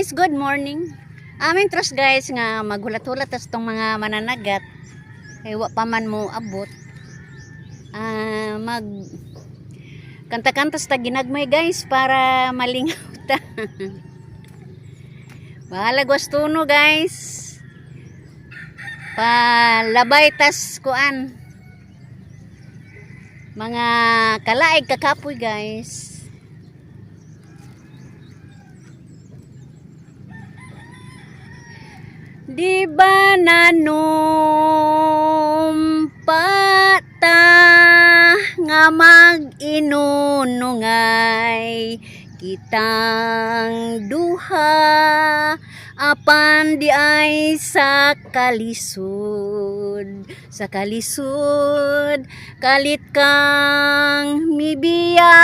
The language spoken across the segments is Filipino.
guys, good morning. Aming trust guys nga maghulat-hulat tas tong mga mananagat. Kay wa pa man mo abot. Mag kanta-kanta sa ginagmay guys para malingaw ta. Bahala gustuno guys. Palabay tas kuan. Mga kalaig kakapoy guys. Di ba nanumpata nga mag-inunungay kitang duha apan di ay sa kalisod kalit kang mibiya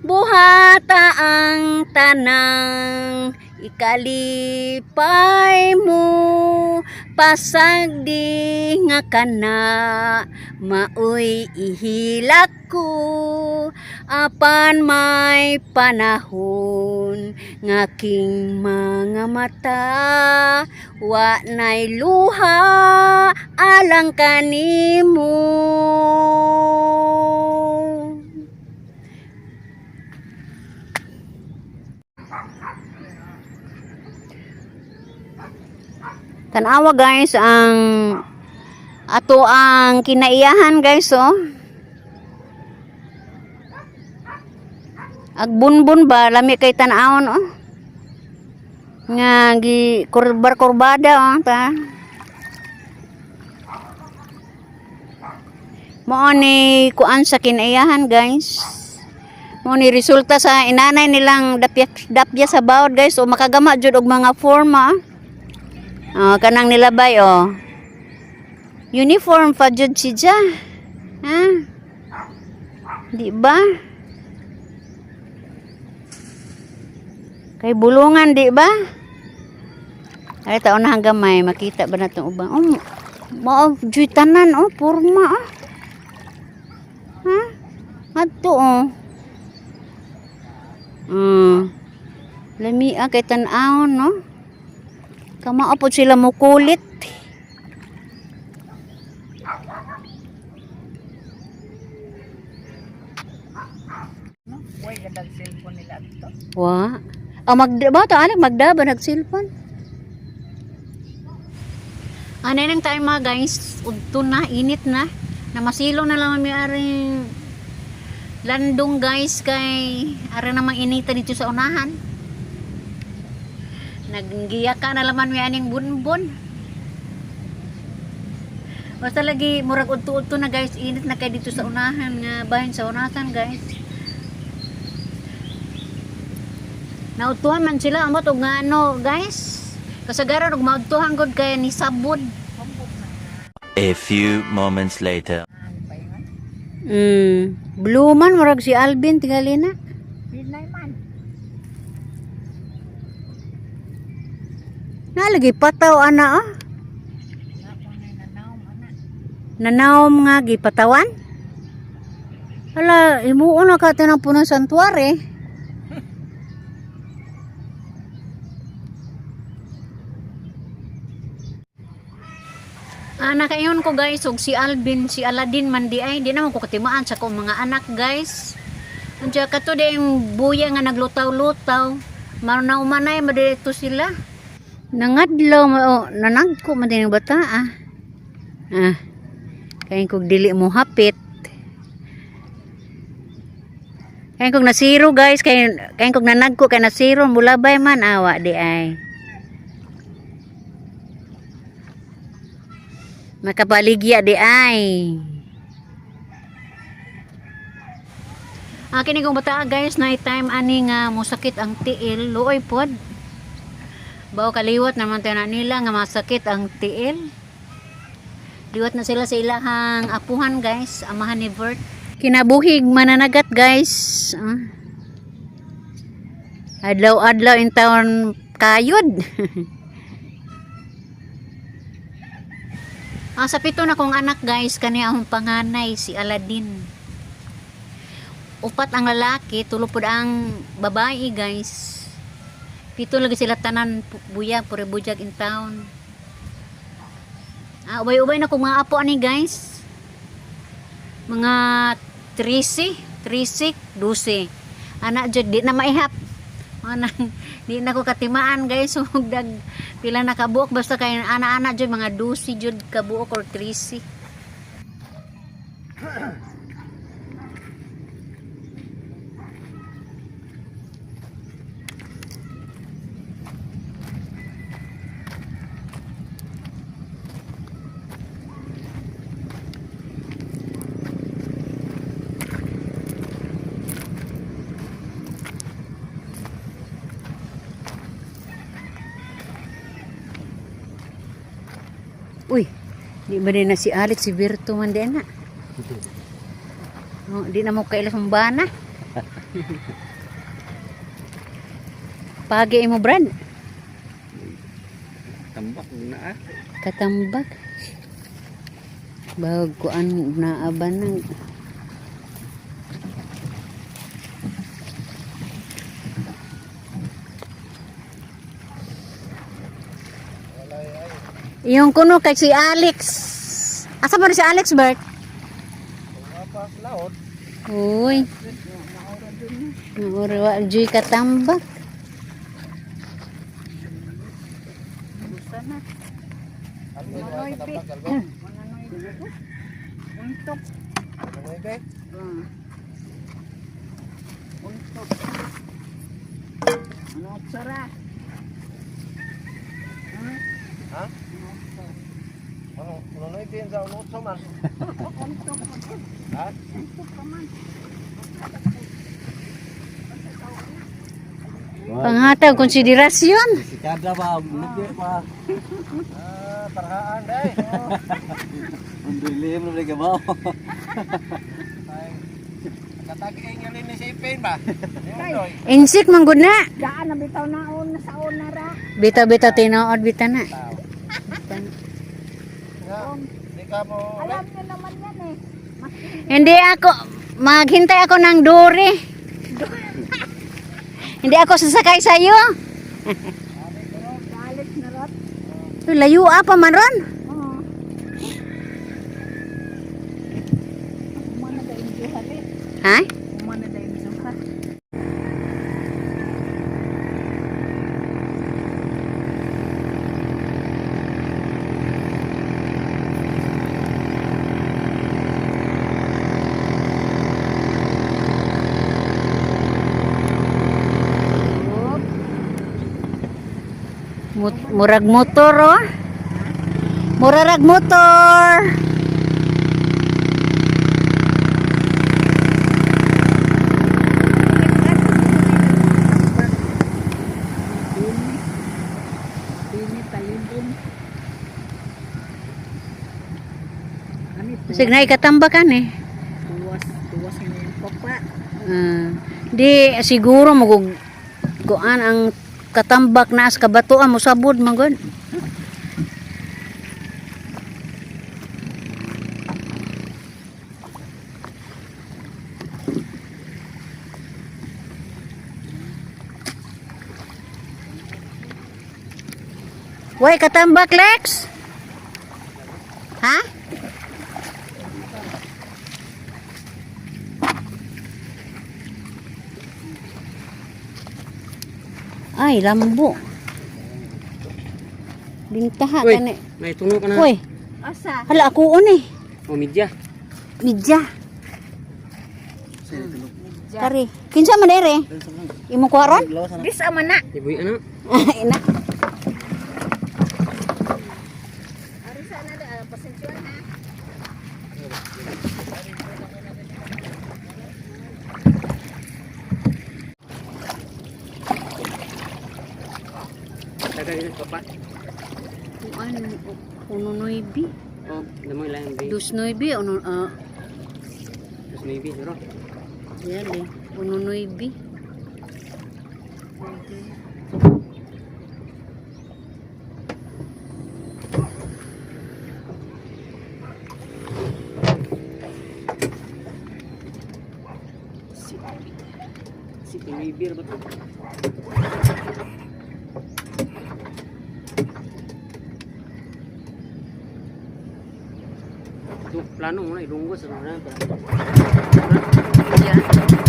buhata ang tanang ikalipay mo pasag di nga kana maoy ihilak ko apan may panahon ngaking mga mata wa nay luha alang kanimo. Tanawa guys ang ato ang kinaiyahan guys oh. Agbunbun ba lami kay tanawon oh. Nga gi kurbada oh ta. Mo ni kuan sa kinaiyahan guys. Mo ni resulta sa inanay nilang dapya sa bawod guys o makagama jud og mga forma. Oh, kanang nilabay oh. Uniform pa jud siya. Ha? Di ba? Kay bulungan di ba? Ay taon na hanggang may makita ba natong ubang? Oh, mo jud tanan oh, forma oh. Ha? Adto oh. Lami kay tan-aon no. Kamaapod sila mo kulit. Why gadag cellphone nila dito? Wa. Ba to anak magda ba nag cellphone? Anay nang time mga guys, udto na init na. Namasilong na lang mi aring landong guys kay ara namang inita dito sa unahan. Naggiya ka na laman may aning bunbun. Basta lagi murag udto-udto na guys, init na kay dito sa unahan nga bahin sa unahan guys. Nautuhan man sila amot og nga ano guys. Kasagaran og maudtuhan gud kay ni sabod. A few moments later. Blue man murag si Alvin tingali na. Midnight man. Nalagi pataw ana oh. Nanawom nga gipatawan. Hala, imuon na ka tinang punong santuari. Nakayon ko guys, og si Alvin, si Aladin man di ay, di naman ko katimaan sa kong mga anak guys. Andiya ka to di yung buya nga naglutaw-lutaw. Marunaw manay, madirito sila. Nangadlaw, nanagko man din yung bata kaya kong dili mo hapit. Kaya kong nasiro guys, kaya kong nanagko, kaya nasiro, mulabay man, awa di ay. Makapaligya di ay. Kini kong bata guys, night time ani nga musakit ang tiil, luoy pod. Bao kaliwat naman tayo na nila nga masakit ang tiil. Liwat na sila sa ilahang apuhan guys, amahan ni Bert. Kinabuhig mananagat guys. Adlaw-adlaw in taon kayod. Sa pito na kong anak guys, kani akong panganay si Aladin. upat ang lalaki, tulo pud ang babae guys. Pito lagi sila tanan buyag, pure buyag in town. Ubay-ubay na ko mga apo ani guys. Mga 13, 12. Anak jud di na maihap. Manang di na ko katimaan guys. Ug dag pila na kabuok basta kay ana-ana jud mga 12 jud kabuok or 13. Uy, di ba din na si Alex, si Berto man din na. Oh, di na mo kailas mong bana. Pagi mo, Brad. Tambak na Katambak. Baguan na aban ng yung kuno kay si Alex. Asa ba si Alex, Bert? Uy. Naura Joy katambak. Untuk. Ano tsara? Ha? Ano na itin sa unot man? Ha? Panghatag konsiderasyon. Si kada ba mugir pa. Tarhaan dai. Undilim na ka ba? Katagi nga ni si Ipin ba? Insik man gud na. Daan na bitaw naon na sa una ra. Bita-bita tinuod bita na. Di ka mo. Alam niyo naman yan eh. Hindi ako maghintay ako ng duri. Hindi ako sasakay sa iyo. Galit na rat. Layo pa man ron. Oo. Umana da injuhan eh. Ha? Umana da injuhan. Murag motor oh. Murag motor. Ini talibon. Ani Sig na ikatambakan eh. tuwas mo yung papa. Di siguro magug kuan ang katambak na as kabatuan mo sabod magod. Way katambak Lex. Ha? Ay, lambo. Bintaha ka na. May tuno ka na. Uy, Asa? hala ako ni. O midya. Midya. Kari. Kinsa man dere? Imo kuaron? Bisa man na. Ibuy ano? Ina. Ari sana da pasensyon ha. Taga ni papa. Kuan uno noibi. Oh, namoy lang bi. Dus noibi uno Terus maybe siro. yale. Uno noibi. Si bibir ba to? Ito, plano mo na, ilunggo sa mga. Yan.